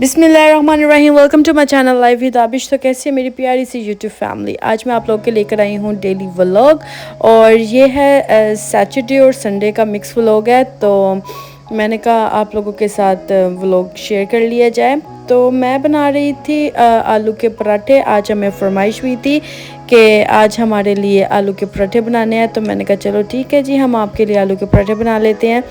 बिस्मिल्लाहिर्रहमानिर्रहीम। Welcome to my channel live with Abish. तो कैसी है मेरी प्यारी सी यूट्यूब फैमिली। आज मैं आप लोगों के लेकर आई हूँ डेली व्लॉग और ये है सैटरडे और संडे का मिक्स व्लॉग है। तो मैंने कहा आप लोगों के साथ व्लॉग शेयर कर लिया जाए। तो मैं बना रही थी आलू के पराठे। आज हमें फरमाइश हुई थी कि आज हमारे लिए आलू के पराठे बनाने हैं। तो मैंने कहा चलो ठीक है जी, हम आपके लिए आलू के पराठे बना लेते हैं।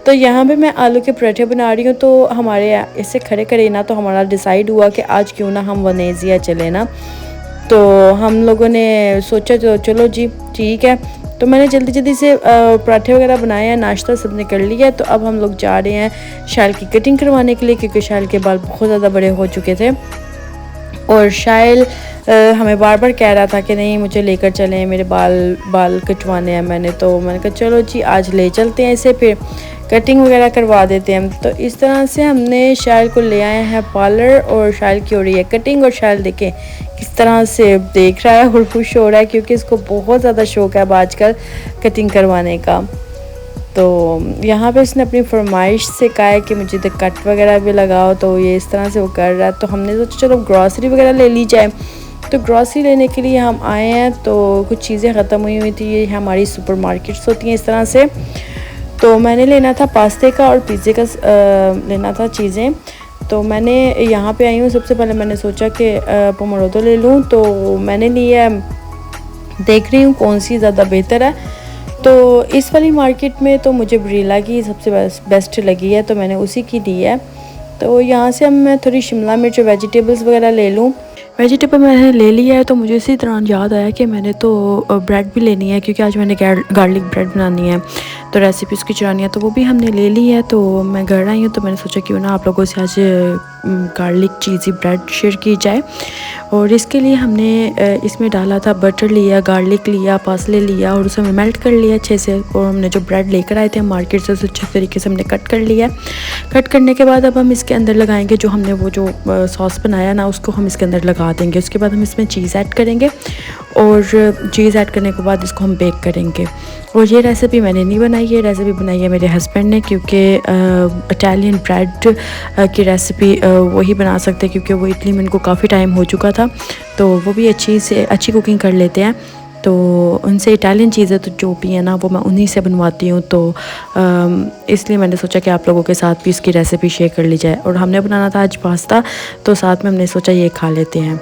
तो यहाँ पे मैं आलू के पराठे बना रही हूँ। तो हमारे इससे खड़े खड़े ना तो हमारा डिसाइड हुआ कि आज क्यों ना हम वनेजिया चले ना। तो हम लोगों ने सोचा तो चलो जी ठीक है। तो मैंने जल्दी जल्दी से पराठे वगैरह बनाए हैं, नाश्ता सबने कर लिया। तो अब हम लोग जा रहे हैं शायल की कटिंग करवाने के लिए, क्योंकि शायल के बाल बहुत ज़्यादा बड़े हो चुके थे। और शायल हमें बार बार कह रहा था कि नहीं मुझे लेकर चलें, मेरे बाल कटवाने हैं मैंने कहा चलो जी आज ले चलते हैं इसे, फिर कटिंग वगैरह करवा देते हैं। तो इस तरह से हमने शायल को ले आए हैं पार्लर और शायल की हो रही है कटिंग। और शायल देखें किस तरह से देख रहा है और खुश हो रहा है, क्योंकि इसको बहुत ज़्यादा शौक है अब आजकल कटिंग करवाने का। तो यहाँ पे उसने अपनी फरमाइश से कहा है कि मुझे तो कट वगैरह भी लगाओ, तो ये इस तरह से वो कर रहा है। तो हमने सोचा चलो ग्रॉसरी वगैरह ले ली जाए। तो ग्रॉसरी लेने के लिए हम आए हैं। तो कुछ चीज़ें ख़त्म हुई थी। ये हमारी सुपर मार्केट्स होती हैं इस तरह से। तो मैंने लेना था पास्ते का और पिज़्ज़े का लेना था चीज़ें। तो मैंने यहाँ पे आई हूँ। सबसे पहले मैंने सोचा कि पोमोडोरो ले लूँ। तो मैंने लिया, देख रही हूँ कौन सी ज़्यादा बेहतर है। तो इस वाली मार्केट में तो मुझे ब्रीला की सबसे बेस्ट लगी है, तो मैंने उसी की ली है। तो यहाँ से मैं थोड़ी शिमला मिर्च और वेजिटेबल्स वगैरह ले लूँ। वेजिटेबल मैंने ले लिया है। तो मुझे इसी तरह याद आया कि मैंने तो ब्रेड भी लेनी है, क्योंकि आज मैंने गार्लिक ब्रेड बनानी है, तो रेसिपी उसकी चुरानी है। तो वो भी हमने ले ली है। तो मैं घर आई हूँ, तो मैंने सोचा क्यों ना आप लोगों से आज गार्लिक चीज़ी ब्रेड शेयर की जाए। और इसके लिए हमने इसमें डाला था बटर लिया, गार्लिक लिया, पासले लिया और उसे मेल्ट कर लिया अच्छे से। और हमने जो ब्रेड लेकर आए थे मार्केट से उसे अच्छे तरीके से हमने कट कर लिया। कट करने के बाद अब हम इसके अंदर लगाएंगे जो हमने वो जो सॉस बनाया ना, उसको हम इसके अंदर लगा देंगे। उसके बाद हम इसमें चीज़ ऐड करेंगे और चीज़ ऐड करने के बाद इसको हम बेक करेंगे। और ये रेसिपी मैंने नहीं बनाई है, रेसिपी बनाई है मेरे हस्बैंड ने, क्योंकि इटालियन ब्रेड की रेसिपी वही बना सकते हैं, क्योंकि वो इटली में इनको काफ़ी टाइम हो चुका था। तो वो भी अच्छी कुकिंग कर लेते हैं। तो उनसे इटालियन चीज़ें तो जो भी है ना वो मैं उन्हीं से बनवाती हूँ। तो इसलिए मैंने सोचा कि आप लोगों के साथ भी इसकी रेसिपी शेयर कर ली जाए। और हमने बनाना था आज पास्ता, तो साथ में हमने सोचा ये खा लेते हैं।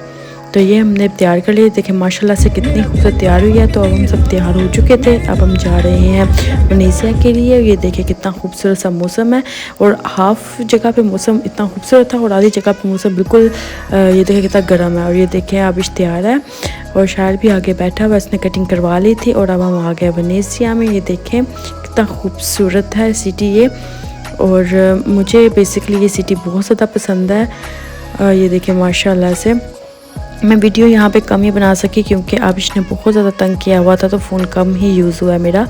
तो ये हमने तैयार कर लिए। देखें माशाल्लाह से कितनी खूबसूरत तैयार हुई है। तो अब हम सब तैयार हो चुके थे। अब हम जा रहे हैं वनेजिया के लिए। ये देखें कितना खूबसूरत सा मौसम है। और हाफ़ जगह पे मौसम इतना खूबसूरत था और आधी जगह पे मौसम बिल्कुल ये देखें कितना गर्म है। और ये देखें अब तैयार है और शायद भी आगे बैठा हुआ, इसने कटिंग करवा ली थी। और अब हम आ गए वनेजिया में। ये देखें कितना खूबसूरत है सिटी ये। और मुझे बेसिकली ये सिटी बहुत ज़्यादा पसंद है। ये देखें माशाल्लाह से। मैं वीडियो यहाँ पे कम ही बना सकी, क्योंकि आबिश ने बहुत ज़्यादा तंग किया हुआ था, तो फ़ोन कम ही यूज़ हुआ है मेरा।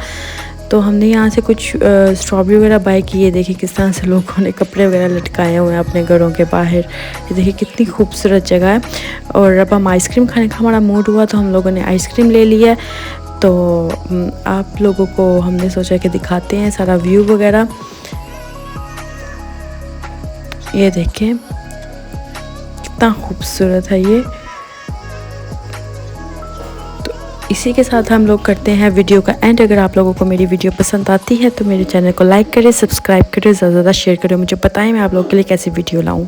तो हमने यहाँ से कुछ स्ट्रॉबेरी वगैरह बाय की है। देखिए किस तरह से लोगों ने कपड़े वगैरह लटकाए हुए हैं अपने घरों के बाहर। ये देखिए कितनी खूबसूरत जगह है। और अब हम आइसक्रीम खाने का हमारा मूड हुआ, तो हम लोगों ने आइसक्रीम ले लिया। तो आप लोगों को हमने सोचा कि दिखाते हैं सारा व्यू वगैरह। ये देखें कितना खूबसूरत है ये। इसी के साथ हम लोग करते हैं वीडियो का एंड। अगर आप लोगों को मेरी वीडियो पसंद आती है तो मेरे चैनल को लाइक करें, सब्सक्राइब करें, ज़्यादा से ज़्यादा शेयर करें। मुझे बताएं मैं आप लोगों के लिए कैसी वीडियो लाऊं।